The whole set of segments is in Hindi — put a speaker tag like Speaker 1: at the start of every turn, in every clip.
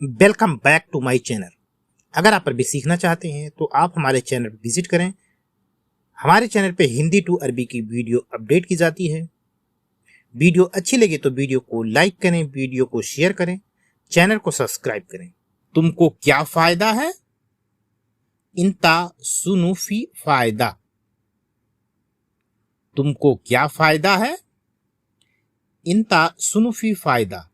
Speaker 1: Welcome back to my channel. अगर आप अरबी सीखना चाहते हैं तो आप हमारे चैनल पर विजिट करें। हमारे चैनल पे हिंदी टू अरबी की वीडियो अपडेट की जाती है। वीडियो अच्छी लगे तो वीडियो को लाइक करें, वीडियो को शेयर करें, चैनल को सब्सक्राइब करें। तुमको क्या फायदा है? इंता सुनूफी फायदा। तुमको क्या फायदा है? इंता सुनूफी फायदा।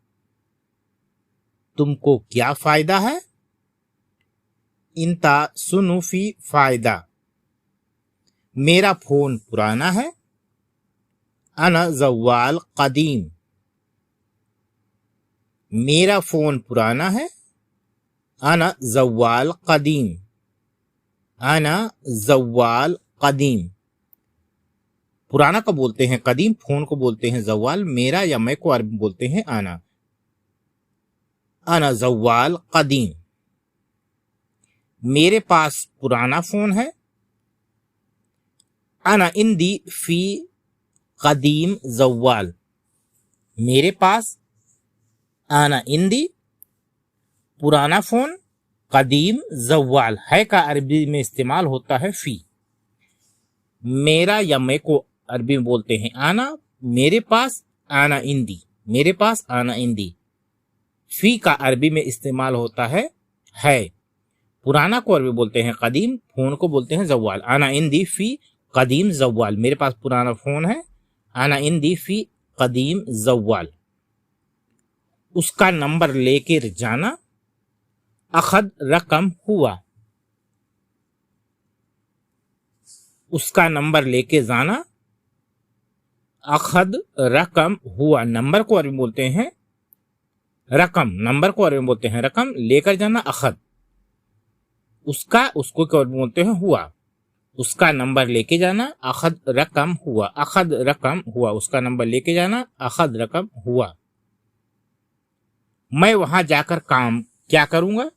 Speaker 1: तुमको क्या फायदा है? इंता सुनूफी फायदा। मेरा फोन पुराना है। अना जवाल कदीम। मेरा फोन पुराना है। अना जवाल कदीम। अना जवाल कदीम। पुराना को बोलते हैं कदीम, फोन को बोलते हैं जवाल, मेरा या मैं को अरबी बोलते हैं आना। अना जवाल कदीम। मेरे पास पुराना फोन है। अना इंदी फी कदीम जवाल। मेरे पास आना इंदी पुराना फोन, कदीम जवाल है का अरबी में इस्तेमाल होता है फी। मेरा या मैं को अरबी में बोलते हैं आना, मेरे पास आना इंदी, मेरे पास आना इंदी। फी का अरबी में इस्तेमाल होता है। पुराना को अरबी बोलते हैं कदीम, फोन को बोलते हैं जवाल। आना इंदी फी कदीम जवाल। मेरे पास पुराना फोन है। आना इंदी फी कदीम जवाल। उसका नंबर लेकर जाना। अखद रकम हुआ। उसका नंबर लेके जाना। अखद रकम हुआ। नंबर को अरबी बोलते हैं रकम, नंबर को अरबी बोलते हैं रकम। लेकर जाना अखद। उसको क्या बोलते हैं हुआ। उसका नंबर लेके जाना। अखद रकम हुआ। अखद रकम हुआ। उसका नंबर लेके जाना। अखद रकम हुआ। मैं वहां जाकर काम क्या करूंगा?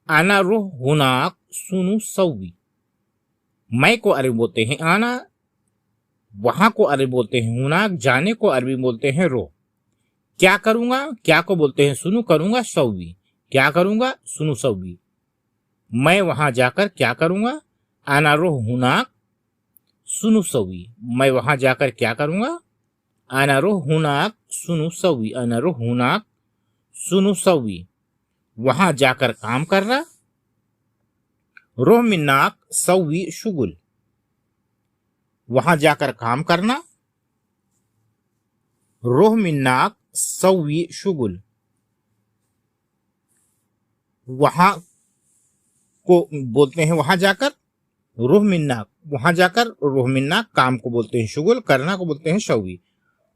Speaker 1: आना रोह हुनाक सुनु सवी। मैं को अरबी बोलते हैं आना, वहां को अरबी बोलते हैं हुनाक, जाने को अरबी बोलते हैं रोह। क्या करूंगा? क्या को बोलते हैं सुनु, करूंगा सवी। क्या करूंगा? सुनु सवी। मैं वहां जाकर क्या करूंगा? आना रोह हुनाक सुनु सवी। मैं वहां जाकर क्या करूंगा? आना रोह हुनाक सुनु सवी। आना रोह हुनाक सुनु सवी। वहां जाकर काम करना। रोह मिन्नाक सवी शुगुल। वहां जाकर काम करना। रोह मिन्नाक सवी शुगुल। वहां को बोलते हैं वहां जाकर रोह मिन्नाक। वहां जाकर रोह मिन्नाक काम को बोलते हैं शुगुल, करना को बोलते हैं शवी।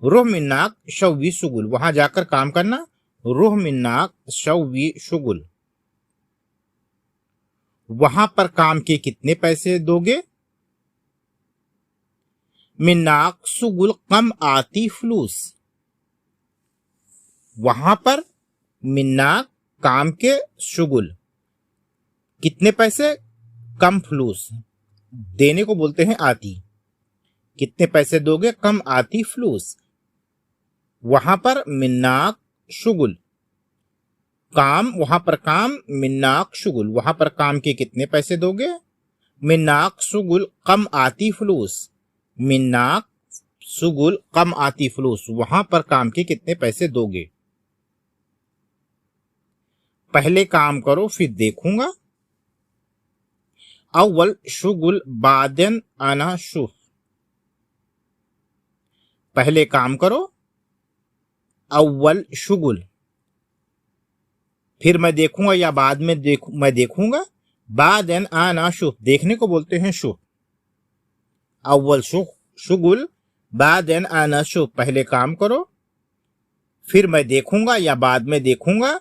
Speaker 1: रोह मिन्नाक शवी शुगुल। वहां जाकर काम करना। रोह मिन्नाक शवी शुगुल। वहां पर काम के कितने पैसे दोगे? मिन्नाक शुगुल कम आती फ्लूस। वहां पर मिन्नाक काम के शुगुल कितने पैसे, कम फ्लूस, देने को बोलते हैं आती। कितने पैसे दोगे? कम आती फ्लूस। वहां पर मिन्नाक शुगुल काम, वहां पर काम, मिन्नाक शुगुल। वहां पर काम के कितने पैसे दोगे? मिन्नाक शुगुल कम आती फ्लूस। मिन्नाक शुगुल कम आती फ्लूस। वहां पर काम के कितने पैसे दोगे? पहले काम करो फिर देखूंगा। अव्वल शुगुल बादन आना शुफ। पहले काम करो। अव्वल शुगुल, फिर मैं देखूंगा या बाद में मैं देखूंगा। बादन आना शुफ, देखने को बोलते हैं शुफ। अव्वल शुगुल बादन आना शुफ। पहले काम करो फिर मैं देखूंगा या बाद में देखूंगा।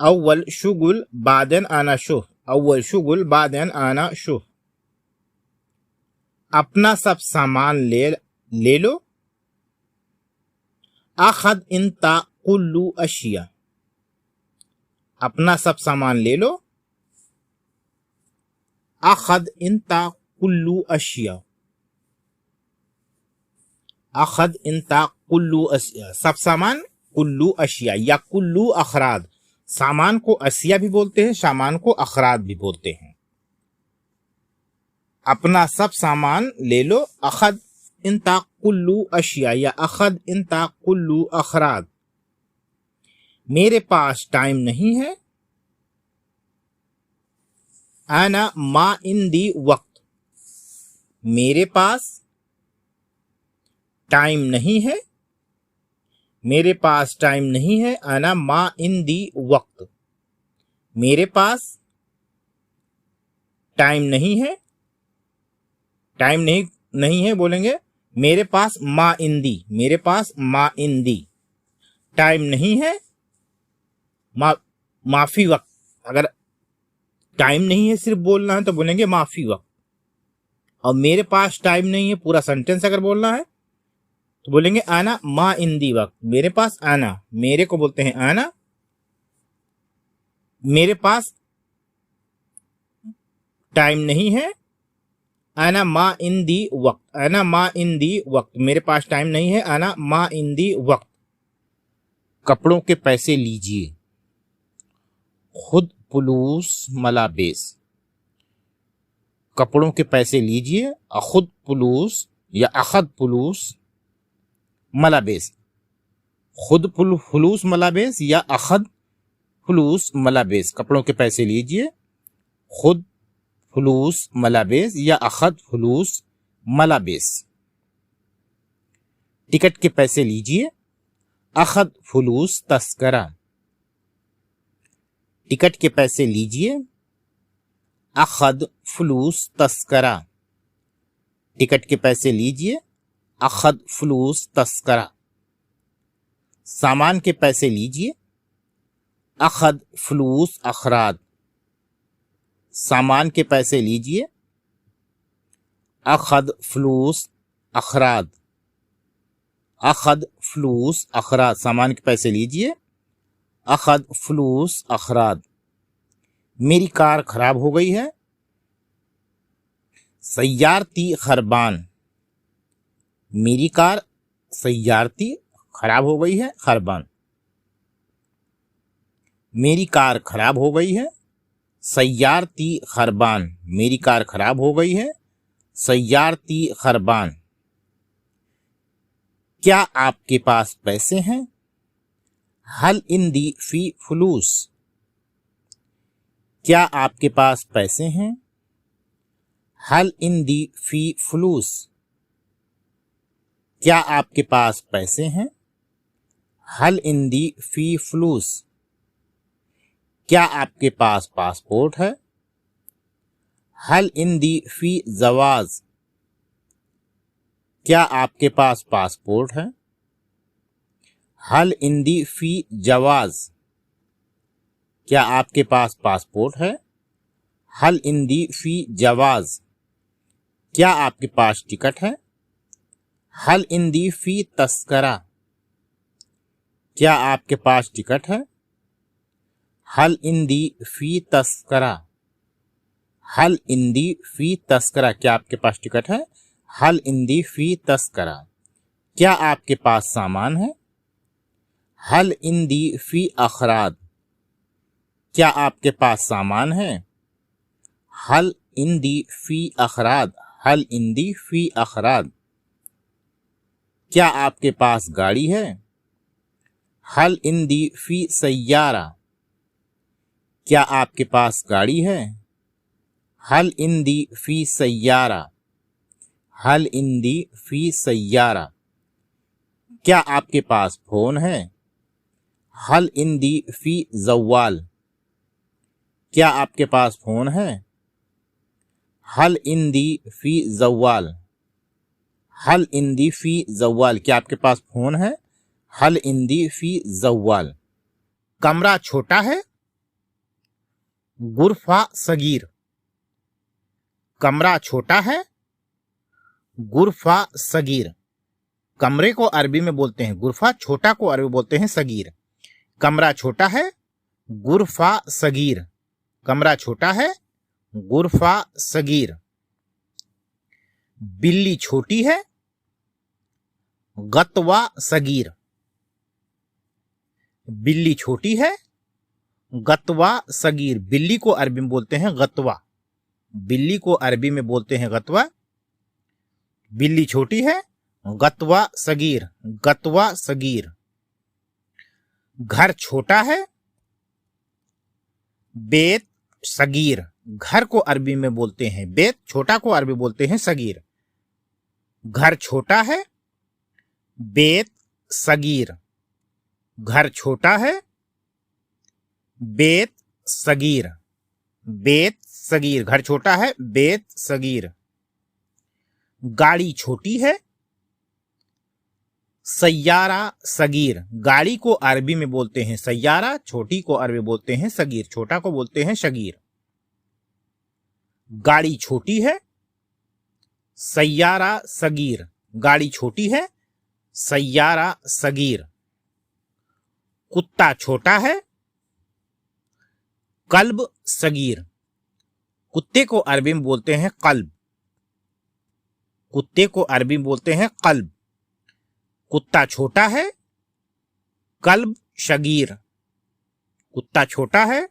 Speaker 1: अव्वल शुगुल बादन आना शुफ। अव्वल शुगुल बादन आना शुफ। अपना सब सामान ले लो। अखद इंता कुल्लू अशिया। अपना सब सामान ले लो। अखद इंता कुल्लू अशिया। अखद इंता कुल्लू अशिया। सब सामान कुल्लू अशिया या कुल्लू अखराद। सामान को अशिया भी बोलते हैं, सामान को अखराद भी बोलते हैं। अपना सब सामान ले लो, अखद इंता कुल्लू अशिया या अखद इंता कुल्लू अखराद। मेरे पास टाइम नहीं है, आना मा इंदी वक्त। मेरे पास टाइम नहीं है, मेरे पास टाइम नहीं है, आना मा इंदी वक्त। मेरे पास टाइम नहीं है, टाइम नहीं है बोलेंगे मेरे पास मा इंदी, मेरे पास मा इंदी। टाइम नहीं है, माफी वक्त। अगर टाइम नहीं है सिर्फ बोलना है तो बोलेंगे माफी वक्त। और मेरे पास टाइम नहीं है पूरा सेंटेंस अगर बोलना है तो बोलेंगे आना मा इंदी वक्त। मेरे पास आना, मेरे को बोलते हैं आना, मेरे पास टाइम नहीं है, आना मा इंदी वक्त, आना मा इंदी वक्त। मेरे पास टाइम नहीं है, आना मा इंदी वक्त। कपड़ों के पैसे लीजिए, खुद पुलूस मलाबेस। कपड़ों के पैसे लीजिए, अखुद पुलूस या अखद पुलूस मलाबेस। खुद फुलूस मलाबेस या अखद फुलूस मलाबेस। कपड़ों के पैसे लीजिए, खुद फुलूस मलाबेस या अखद फुलूस मलाबेस। टिकट के पैसे लीजिए, अखद फुलूस तस्करा। टिकट के पैसे लीजिए, अखद फुलूस तस्करा। टिकट के पैसे लीजिए, अखद फुलूस तस्करा। सामान के पैसे लीजिए, अखद फुलूस अखराद। सामान के पैसे लीजिए, अखद फुलूस अखराद। अखद फुलूस अखराद। सामान के पैसे लीजिए, अखद फुलूस अखराद। मेरी कार खराब हो गई है, सय्यारती खरबान। मेरी कार सय्यारती खराब हो गई है, खरबान। मेरी कार खराब हो गई है, सय्यारती खरबान। मेरी कार खराब हो गई है, सय्यारती खरबान। क्या आपके पास पैसे हैं? हल इंदी फी फुलूस। क्या आपके पास पैसे हैं? हल इंदी फी फुलूस। क्या आपके पास पैसे हैं? हल इंदी फी फुलूस। क्या आपके पास पासपोर्ट है? हल इंदी फी जवाज। क्या आपके पास पासपोर्ट है? हल इंदी फी जवाज। क्या आपके पास पासपोर्ट है? हल इंदी फी जवाज। क्या आपके पास टिकट है? हल इंदी फी तस्करा। क्या आपके पास टिकट है? हल इंदी फी तस्करा। हल इंदी फी तस्करा। क्या आपके पास टिकट है? हल इंदी फी तस्करा। क्या आपके पास सामान है? हल इंदी फी अखराद। क्या आपके पास सामान है? हल इंदी फी अखराद। हल इंदी फी अखराद। क्या आपके पास गाड़ी है? हल इंदी फी सय्यारा। क्या आपके पास गाड़ी है? हल इंदी फी सय्यारा। हल इंदी फी सय्यारा। क्या आपके पास फोन है? हल इंदी फी जवाल। क्या आपके पास फोन है? हल इंदी फी जवाल। हल इंदी फी जवाल। क्या आपके पास फोन है? हल इंदी फी जवाल। कमरा छोटा है, गुरफा सगीर। कमरा छोटा है, गुरफा सगीर। कमरे को अरबी में बोलते हैं गुरफा, छोटा को अरबी बोलते हैं सगीर। कमरा छोटा है, गुरफा सगीर। कमरा छोटा है, गुरफा सगीर। बिल्ली छोटी है, गतवा सगीर। बिल्ली छोटी है, गतवा सगीर, बिल्ली को अरबी में बोलते हैं गतवा, बिल्ली को अरबी में बोलते हैं गतवा। बिल्ली छोटी है, गतवा सगीर, गतवा सगीर। घर छोटा है, बेत सगीर, घर को अरबी में बोलते हैं बेत, छोटा को अरबी बोलते हैं सगीर। घर छोटा है, बेत सगीर, घर छोटा है, बेत सगीर, बेत सगीर, घर छोटा है, बेत सगीर। गाड़ी छोटी है, सैयारा सगीर, गाड़ी को अरबी में बोलते हैं सैयारा, छोटी को अरबी बोलते हैं सगीर, छोटा को बोलते हैं शगीर। गाड़ी छोटी है, सैयारा सगीर, गाड़ी छोटी है, सैयारा सगीर। कुत्ता छोटा है, कल्ब सगीर, कुत्ते को अरबी में बोलते हैं कल्ब, कुत्ते को अरबी में बोलते हैं कल्ब। कुत्ता छोटा है, कल्ब शगीर, कुत्ता छोटा है,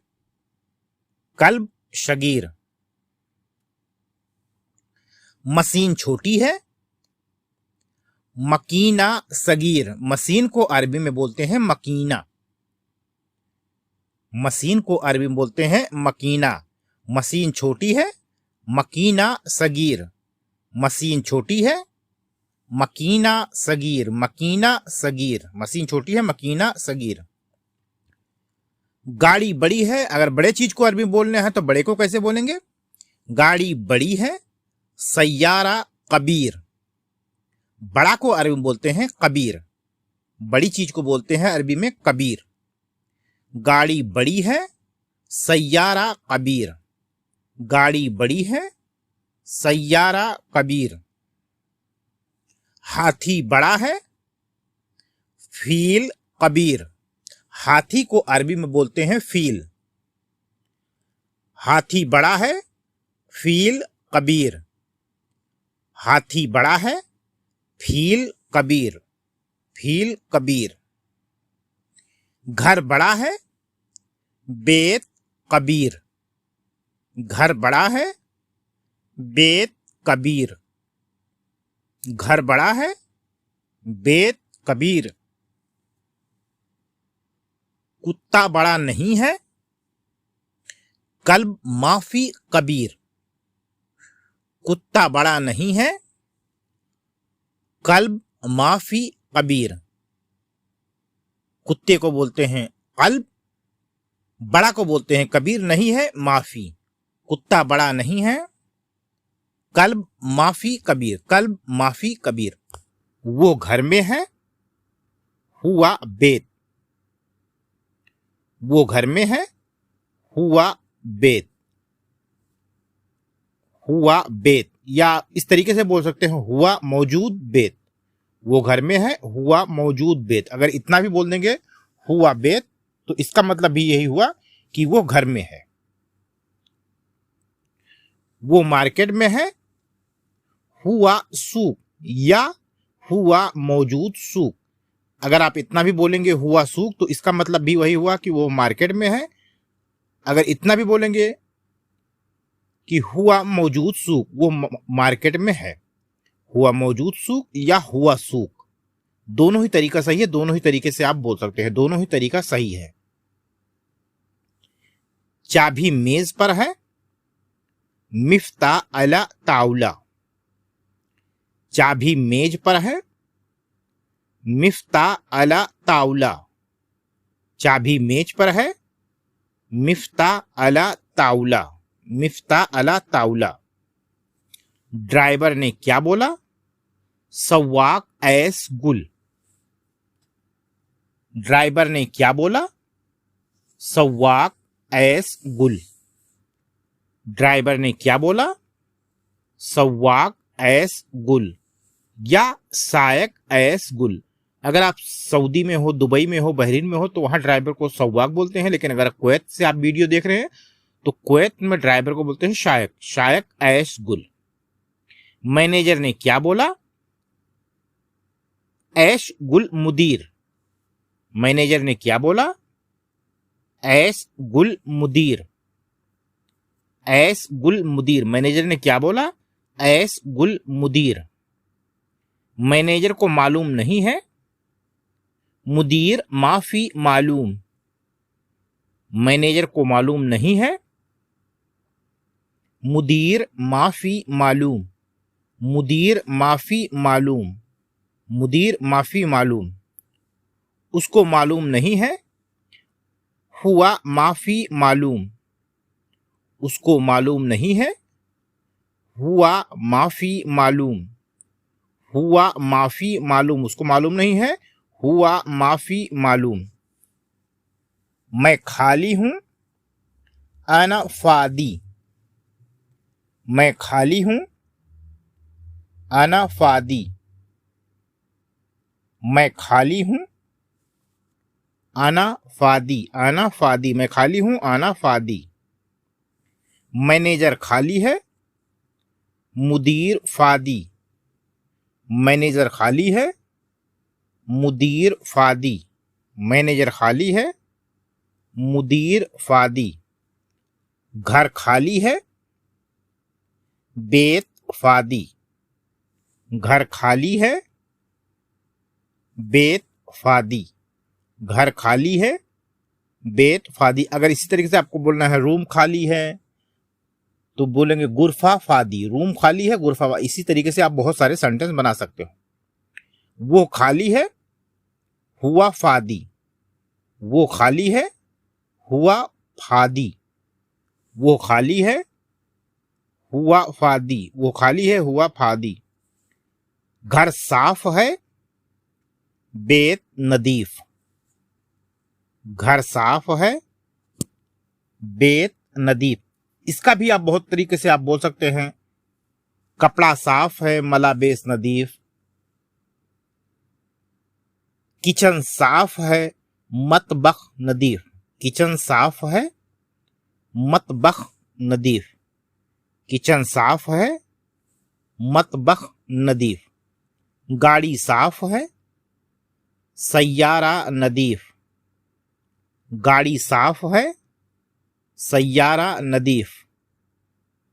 Speaker 1: कल्ब शगीर। मशीन छोटी है, मकीना सगीर, मशीन को अरबी में बोलते हैं मकीना, मशीन को अरबी में बोलते हैं मकीना। मशीन छोटी है, मकीना सगीर, मशीन छोटी है, मकीना सगीर, मकीना सगीर, मशीन छोटी है, मकीना सगीर। गाड़ी बड़ी है, अगर बड़े चीज को अरबी में बोलने हैं तो बड़े को कैसे बोलेंगे? गाड़ी बड़ी है, सैयारा कबीर, बड़ा को अरबी में बोलते हैं कबीर, बड़ी चीज को बोलते हैं अरबी में कबीर। गाड़ी बड़ी है, सैयारा कबीर, गाड़ी बड़ी है, सैयारा कबीर। हाथी बड़ा है, फील कबीर, हाथी को अरबी में बोलते हैं फील, हाथी बड़ा है, फील कबीर, हाथी बड़ा है, फील कबीर, फील कबीर। घर बड़ा है, बेत कबीर, घर बड़ा है, बेत कबीर, घर बड़ा है, बेत कबीर। कुत्ता बड़ा नहीं है, कल्ब माफी कबीर, कुत्ता बड़ा नहीं है, कल्ब माफी कबीर। कुत्ते को बोलते हैं कल्ब, बड़ा को बोलते हैं कबीर, नहीं है माफी, कुत्ता बड़ा नहीं है, कल्ब माफी कबीर, कल्ब माफी कबीर। वो घर में है, हुआ बेत, वो घर में है, हुआ बेत, हुआ बेत, या इस तरीके से बोल सकते हैं हुआ मौजूद बेत, वो घर में है, हुआ मौजूद बेत। अगर इतना भी बोल देंगे हुआ बेत तो इसका मतलब भी यही हुआ कि वो घर में है। वो मार्केट में है, हुआ सूक या हुआ मौजूद सूक। अगर आप इतना भी बोलेंगे हुआ सूक तो इसका मतलब भी वही हुआ कि वो मार्केट में है। अगर इतना भी बोलेंगे कि हुआ मौजूद सूक, वो मार्केट में है, हुआ मौजूद सूक या हुआ सूक, दोनों ही तरीका सही है, दोनों ही तरीके से आप बोल सकते हैं, दोनों ही तरीका सही है। चाबी मेज पर है, मिफ्ता अला ताउला, चाबी मेज पर है, मिफ्ता अला ताउला, चाबी मेज पर है, मिफ्ता अला ताउला, मिफ्ता अला ताउला। ड्राइवर ने क्या बोला? सवाक ऐस गुल, ड्राइवर ने क्या बोला? सवाक ऐस गुल, ड्राइवर ने क्या बोला? सवाक ऐस गुल या सायक ऐस गुल। अगर आप सऊदी में हो, दुबई में हो, बहरीन में हो तो वहां ड्राइवर को सवाक बोलते हैं, लेकिन अगर कुवैत से आप वीडियो देख रहे हैं तो कुवैत में ड्राइवर को बोलते हैं शायक, शायक ऐस गुल। मैनेजर ने क्या बोला? ऐश गुल मुदीर, मैनेजर ने क्या बोला? ऐस गुल मुदीर। ऐस गुल मुदीर, मैनेजर ने क्या बोला? ऐस गुल मुदीर। मैनेजर को मालूम नहीं है। मुदीर माफी मालूम। मैनेजर को मालूम नहीं है। मुदीर माफी मालूम। मुदीर माफी मालूम। मुदीर माफी मालूम। उसको मालूम नहीं है। हुआ माफी मालूम। उसको मालूम नहीं है। हुआ माफी मालूम। हुआ माफी मालूम, उसको मालूम नहीं है। हुआ माफी मालूम। मैं खाली हूं। अना फादी। मैं खाली हूं। अना फादी। मैं खाली हूं। अना फादी। अना फादी, मैं खाली हूं। अना फादी। मैनेजर खाली है। मुदीर फादी। मैनेजर खाली है। मुदीर फादी। मैनेजर खाली है। मुदीर फादी। घर खाली है। बेत फादी। घर खाली है। बेत फादी। घर खाली है। बेत फादी। अगर इसी तरीके से आपको बोलना है रूम खाली है तो बोलेंगे गुरफा फादी। रूम खाली है, गुरफा फादी। इसी तरीके से आप बहुत सारे सेंटेंस बना सकते हो। वो खाली है। हुआ फादी। वो खाली है। हुआ फादी। वो खाली है। हुआ फादी। वो खाली है। हुआ फादी। घर साफ है। बेत नदीफ। घर साफ है। बेत नदीफ। इसका भी आप बहुत तरीके से आप बोल सकते हैं। कपड़ा साफ है, मलाबेस नदीफ। किचन साफ है, मतबख नदीफ। किचन साफ है, मतबख नदीफ। किचन साफ है, मतबख नदीफ। गाड़ी साफ है। सैयारा नदीफ। गाड़ी साफ है। सैयारा नदीफ।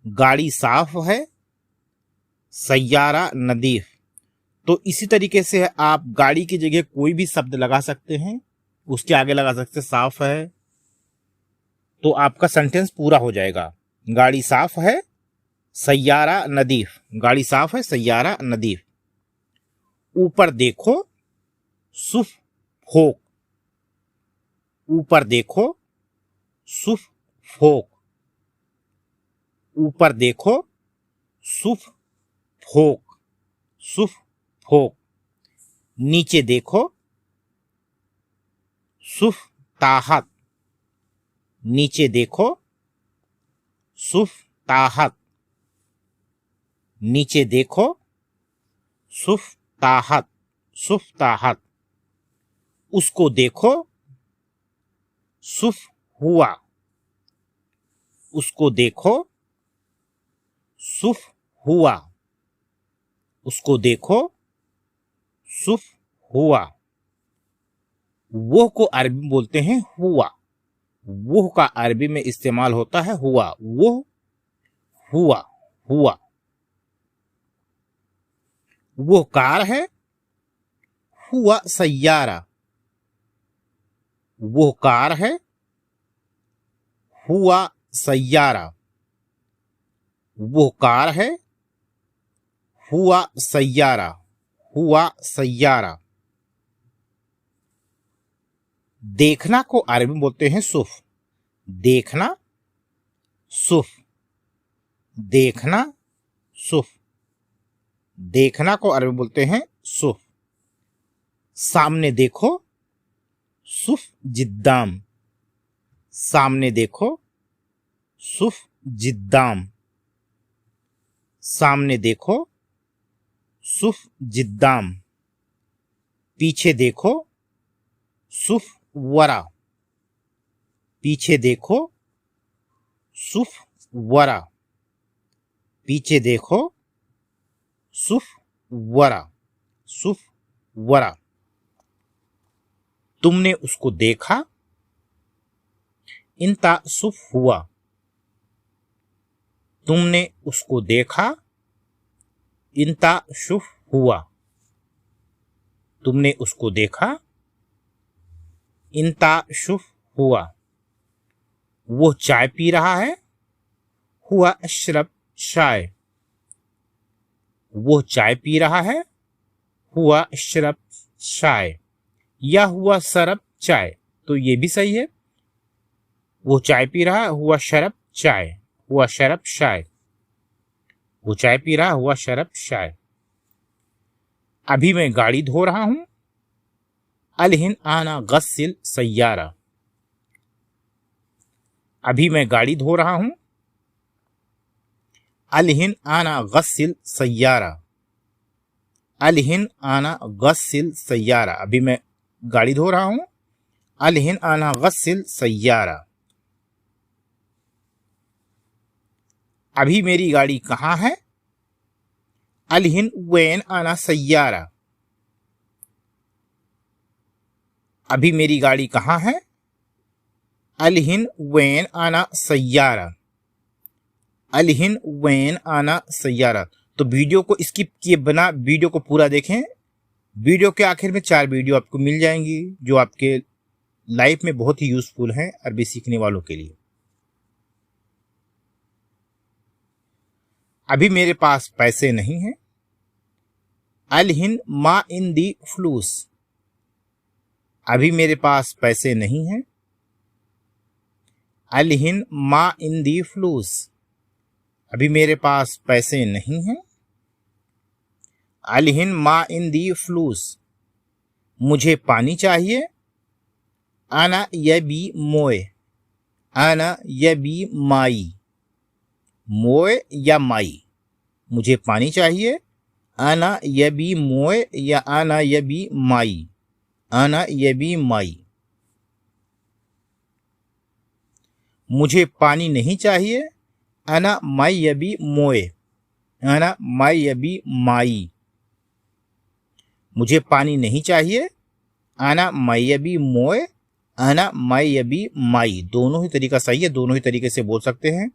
Speaker 1: गाड़ी साफ है। सैयारा नदीफ। तो इसी तरीके से आप गाड़ी की जगह कोई भी शब्द लगा सकते हैं, उसके आगे लगा सकते हैं साफ है, तो आपका सेंटेंस पूरा हो जाएगा। गाड़ी साफ है, सैयारा नदीफ। गाड़ी साफ है, सैयारा नदीफ। ऊपर देखो, सुफ फोक। ऊपर देखो, सुफ फोक। ऊपर देखो, सुफ फोक। सुफ फोक। नीचे देखो, सुफ ताहत। नीचे देखो, सुफ ताहत। नीचे देखो, सुफ ताहत। सुफ ताहत। उसको देखो, सुफ हुआ। उसको देखो, सुफ हुआ। उसको देखो, सुफ हुआ। वो को अरबी में बोलते हैं हुआ। वो का अरबी में इस्तेमाल होता है हुआ। वो हुआ। हुआ। वो कार है। हुआ सैयारा। वो कार है। हुआ सैयारा। वो कार है। हुआ सैयारा। हुआ सैयारा। देखना को अरबी में बोलते हैं सुफ। देखना, सुफ। देखना, सुफ। देखना को अरबी में बोलते हैं सुफ। सामने देखो, सुफ जिद्दाम। सामने देखो, सुफ जिद्दाम। सामने देखो, सुफ जिद्दाम। पीछे देखो, सुफ वरा। पीछे देखो, सुफ वरा। पीछे देखो, सुफ वरा। सुफ वरा। तुमने उसको देखा, इंता सुफ हुआ, तुमने उसको देखा, इंता शुफ हुआ, तुमने उसको देखा, इंता शुफ हुआ। वो चाय पी रहा है, हुआ अशरब चाय, वो चाय पी रहा है, हुआ अशरब चाय, या हुआ शरब चाय, तो ये भी सही है। वो चाय पी रहा है, हुआ शरब चाय, हुआ शरब चाय, वो चाय पी रहा है, हुआ शरब चाय। अभी मैं गाड़ी धो रहा हूं, अलहिन आना गस्सिल सय्यारा, अभी मैं गाड़ी धो रहा हूं, अलहिन आना गस्सिल सय्यारा, अलहिन आना गस्सिल सय्यारा, अभी मैं गाड़ी धो रहा हूं, अलहिन आना गस्सिल सय्यारा। अभी मेरी गाड़ी कहाँ है, अलहिन वैन आना सय्यारा, अभी मेरी गाड़ी कहाँ है, अलहिन वैन आना सय्यारा, अलहिन वैन आना सय्यारा। तो वीडियो को स्किप किए बिना वीडियो को पूरा देखें। वीडियो के आखिर में 4 वीडियो आपको मिल जाएंगी जो आपके लाइफ में बहुत ही यूजफुल हैं अरबी सीखने वालों के लिए। अभी मेरे पास पैसे नहीं हैं, अलहिन मा इन दी फ्लूस, अभी मेरे पास पैसे नहीं हैं, अलहिन मा इन दी फ्लूस, अभी मेरे पास पैसे नहीं हैं, अलहिन मा इन दी फ्लूस, मुझे पानी चाहिए, आना यबी मोए, आना यबी माई, मोए या माई, मुझे पानी चाहिए, आना यबी मोए या आना यबी माई, आना यबी माई। मुझे पानी नहीं चाहिए, आना माई यबी मोए, आना माई यबी माई, मुझे पानी नहीं चाहिए, आना माई यबी मोए, आना माई यबी माई। दोनों ही तरीका सही है, दोनों ही तरीके से बोल सकते हैं।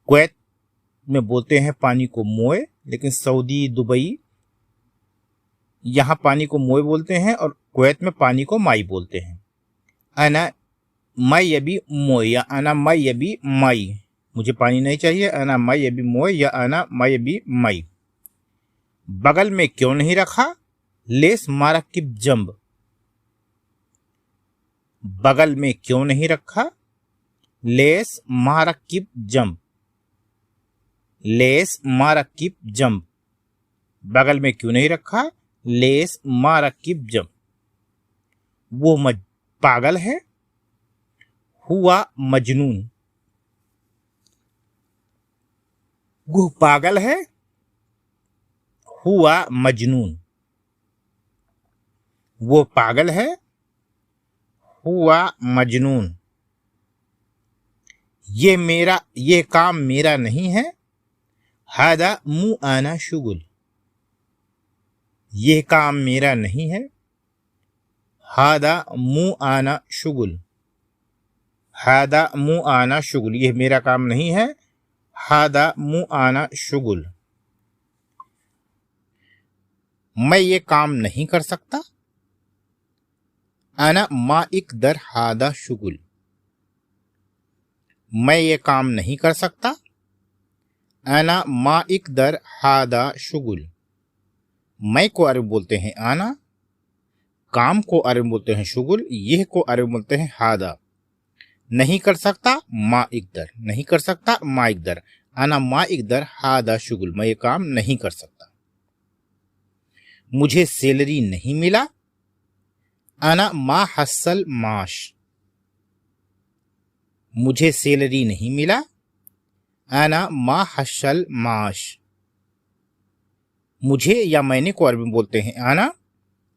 Speaker 1: कुवैत में बोलते हैं पानी को मोए, लेकिन सऊदी दुबई यहाँ पानी को मोए बोलते हैं और कुवैत में पानी को माई बोलते हैं। आना माई यबी मोए या आना माई यबी माई, मुझे पानी नहीं चाहिए, आना माई यबी मोए या आना माई यबी माई। बगल में क्यों नहीं रखा, लेस मारकिब जंब, बगल में क्यों नहीं रखा, लेस मारकिब जंब, लेस मारकिब जंब, बगल में क्यों नहीं रखा, लेस मारकिब जंब। वो पागल है, हुआ मजनून, वो पागल है, हुआ मजनून, वो पागल है, हुआ मजनून। ये काम मेरा नहीं है, हादा मु आना शुगुल, ये काम मेरा नहीं है, हादा मु आना शुगुल, हादा मु आना शुगुल, ये मेरा काम नहीं है, हादा मु आना शुगुल। मैं ये काम नहीं कर सकता, आना मा इकदर हादा शुगुल, मैं ये काम नहीं कर सकता, आना मा इकदर हादा शुगुल। मैं को अरबी बोलते हैं आना, काम को अरबी बोलते हैं शुगुल, यह को अरबी बोलते हैं हादा। नहीं कर सकता मा इकदर, नहीं कर सकता मा इकदर, आना मा इकदर हादा शुगुल, मैं ये काम नहीं कर सकता। मुझे सैलरी नहीं मिला, आना मा हसल माश, मुझे सैलरी नहीं मिला, आना मा हसल माश। मुझे या मैंने को अरबी में बोलते हैं आना,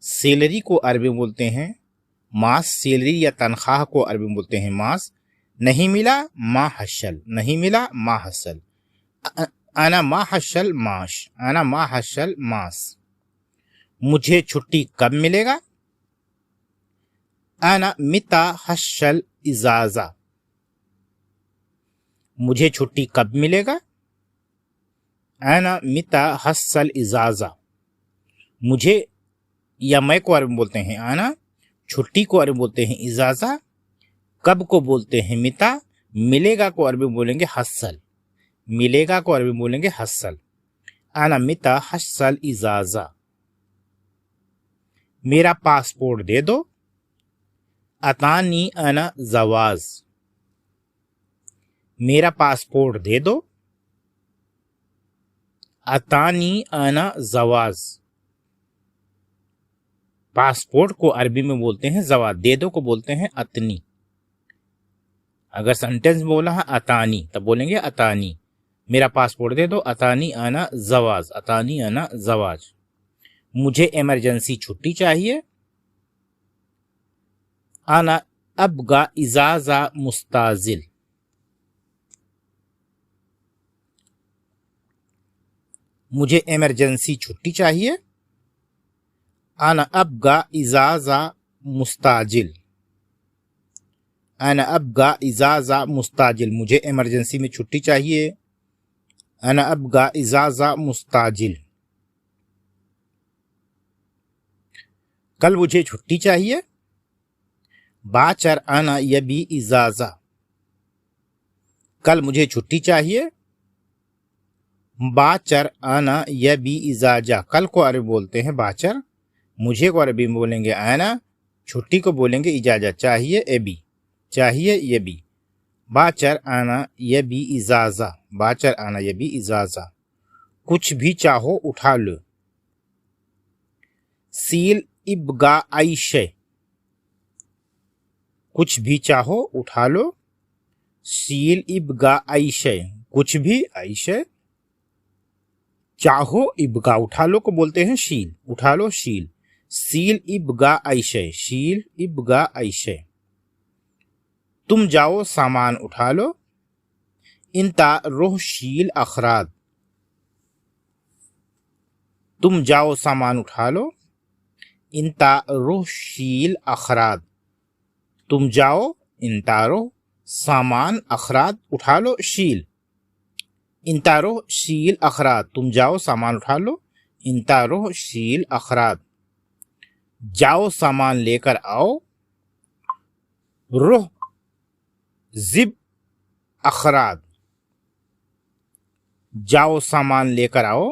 Speaker 1: सैलरी को अरबी में बोलते हैं मास, सैलरी या तनख्वाह को अरबी में बोलते हैं मास। नहीं मिला मा हसल, नहीं मिला मा हसल, आना मा हसल माश, आना मा हसल मास। मुझे छुट्टी कब मिलेगा, आना मिता हशल इजाज़ा, मुझे छुट्टी कब मिलेगा। आना मिता हसल इजाज़ा, मुझे या मैं को अरबी में बोलते हैं आना, छुट्टी को अरबी में बोलते हैं इजाज़ा, कब को बोलते हैं मिता, मिलेगा को अरबी में बोलेंगे हसल, मिलेगा को अरबी में बोलेंगे हसल। आना मिता हसल इजाज़ा, मेरा पासपोर्ट दे दो। अतानी अना जवाज, मेरा पासपोर्ट दे दो। अतानी अना जवाज, पासपोर्ट को अरबी में बोलते हैं जवाज, दे दो को बोलते हैं अतनी। अगर सेंटेंस बोला है अतानी तब बोलेंगे अतानी, मेरा पासपोर्ट दे दो। अतानी अना जवाज, अतानी अना जवाज, मुझे इमरजेंसी छुट्टी चाहिए। आना अबगा इजाज़ा मुस्ताजिल, मुझे इमरजेंसी छुट्टी चाहिए। आना अबगा इजाज़ा मुस्ताजिल, आना अबगा इजाज़ा मुस्ताजिल, मुझे इमरजेंसी में छुट्टी चाहिए। आना अबगा इजाज़ा मुस्ताजिल, कल मुझे छुट्टी चाहिए। बाचर आना यबी इजाज़ा, कल मुझे छुट्टी चाहिए। बाचर आना यबी इजाज़ा, कल को अरबी बोलते हैं बाचर, मुझे को अरबी में बोलेंगे आना, छुट्टी को बोलेंगे इजाज़त, चाहिए एबी, चाहिए यबी। बाचर आना यबी इजाज़ा, बाचर आना यबी इजाज़ा, कुछ भी चाहो उठा लो। सील इब्गा आइशे, कुछ भी चाहो उठा लो। सील इब्गा आइशे, कुछ भी, आइशे, चाहो इब्गा, उठा लो को बोलते हैं शील, उठा लो शील। सील इब्गा आइशे, शील इब्गा आइशे, तुम जाओ सामान उठा लो। इंता रोह शील अखराद, तुम जाओ सामान उठा लो। इंता रोह शील अखराद, तुम जाओ, इंतारो सामान, अखराद उठा लो, शील। इंतारो शील अखराद, तुम जाओ सामान उठा लो। इंतारो शील अखराद, जाओ सामान लेकर आओ। रोह जिब अखराद, जाओ सामान लेकर आओ।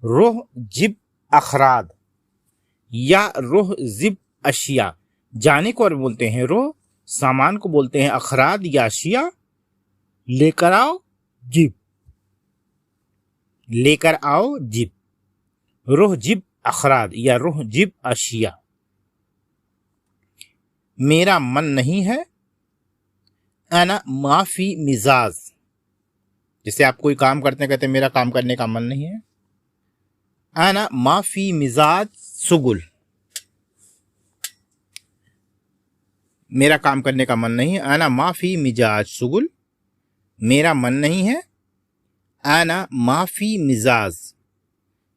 Speaker 1: रोह जिब अखराद या रोह जिब अशिया, जाने को और बोलते हैं रोह, सामान को बोलते हैं अखराद या अशिया। लेकर आओ जिब, लेकर आओ जिब, रोह जिब अखराद या रोह जिब अशिया। मेरा मन नहीं है। अना माफी मिजाज, जैसे आप कोई काम करते हैं, कहते हैं मेरा काम करने का मन नहीं है। अना माफी मिजाज सुगुल, मेरा काम करने का मन नहीं है। अना माफी मिजाज सुगुल, मेरा मन नहीं है। अना माफी मिजाज,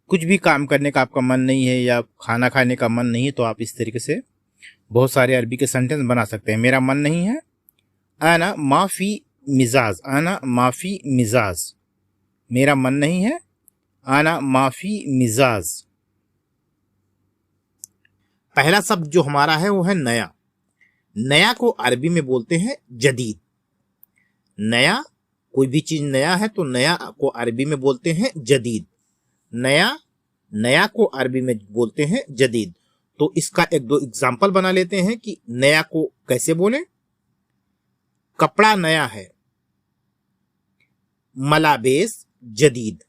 Speaker 1: कुछ भी काम करने का आपका मन नहीं है या खाना खाने का मन नहीं है तो आप इस तरीके से बहुत सारे अरबी के सेंटेंस बना सकते हैं। मेरा मन नहीं है। अना माफी मिजाज, अना माफी मिजाज, मेरा मन नहीं है। अना माफी मिजाज। पहला शब्द जो हमारा है वो है नया। नया को अरबी में बोलते हैं जदीद। नया, कोई भी चीज नया है तो नया को अरबी में बोलते हैं जदीद। नया, नया को अरबी में बोलते हैं जदीद। तो इसका एक दो एग्जाम्पल बना लेते हैं कि नया को कैसे बोलें। कपड़ा नया है, मलाबेस जदीद।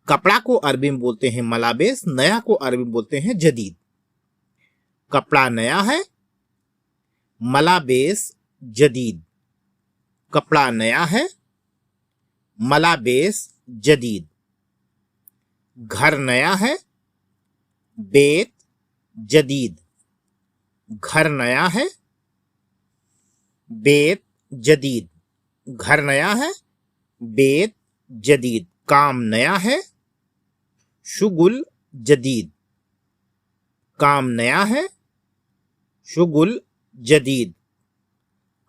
Speaker 1: कपड़ा को अरबी में बोलते हैं मलाबेस, नया को अरबी में बोलते हैं जदीद। कपड़ा नया है, मलाबेस जदीद। कपड़ा नया है, मलाबेस जदीद। घर नया है, बेत जदीद। घर नया है, बेत जदीद। घर नया है, बेत जदीद। काम नया है, शुगुल जदीद। काम नया है, शुगुल जदीद।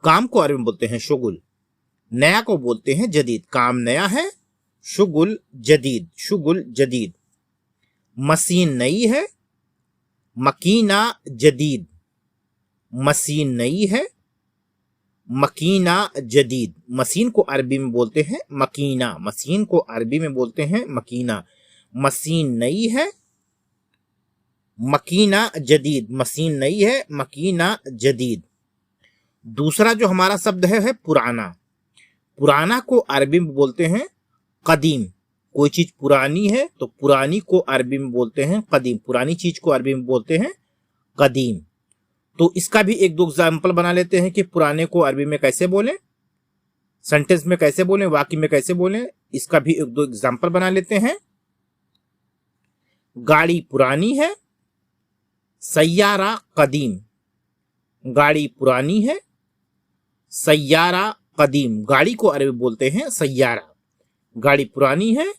Speaker 1: काम को अरबी में बोलते हैं शुगुल, नया को बोलते हैं जदीद। काम नया है, शुगुल जदीद, शुगुल जदीद। मशीन नई है, मकीना जदीद, मशीन नई है, मकीना जदीद। मशीन को अरबी में बोलते हैं मकीना, मशीन को अरबी में बोलते हैं मकीना। मशीन नई है, मकीना जदीद, मशीन नई है, मकीना जदीद। दूसरा जो हमारा शब्द है पुराना। पुराना को अरबी में बोलते हैं कदीम। कोई चीज पुरानी है तो पुरानी को अरबी में बोलते हैं कदीम, पुरानी चीज को अरबी में बोलते हैं कदीम। तो इसका भी एक दो एग्जाम्पल बना लेते हैं कि पुराने को अरबी में कैसे बोलें, सेंटेंस में कैसे बोलें, वाक्य में कैसे बोलें। इसका भी एक दो एग्जाम्पल बना लेते हैं। गाड़ी पुरानी है, सैयारा कदीम। गाड़ी पुरानी है, सैयारा कदीम। गाड़ी को अरबी बोलते हैं सैयारा। गाड़ी पुरानी है,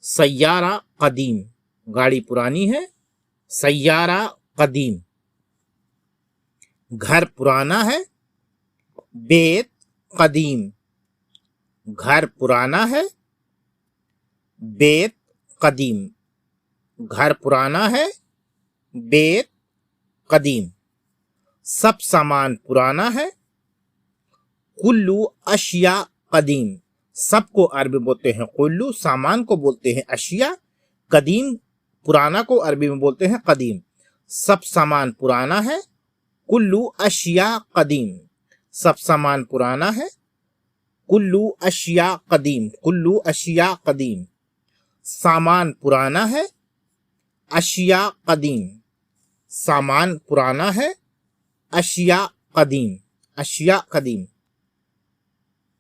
Speaker 1: सैयारा कदीम। गाड़ी पुरानी है, सैयारा कदीम। घर पुराना है, बेत कदीम। घर पुराना है, बेत कदीम। घर पुराना है, बेत कदीम। सब सामान पुराना है, कुल्लू अशिया कदीम। सबको अरबी बोलते हैं कुल्लू, सामान को बोलते हैं अशिया, कदीम पुराना को अरबी में बोलते हैं कदीम। सब सामान पुराना है, कुल्लू अशिया कदीम। सब सामान पुराना है, कुल्लू अशिया कदीम, कुल्लू अशिया कदीम। सामान पुराना है, अशिया कदीम। सामान पुराना है, अशिया कदीम, अशिया कदीम।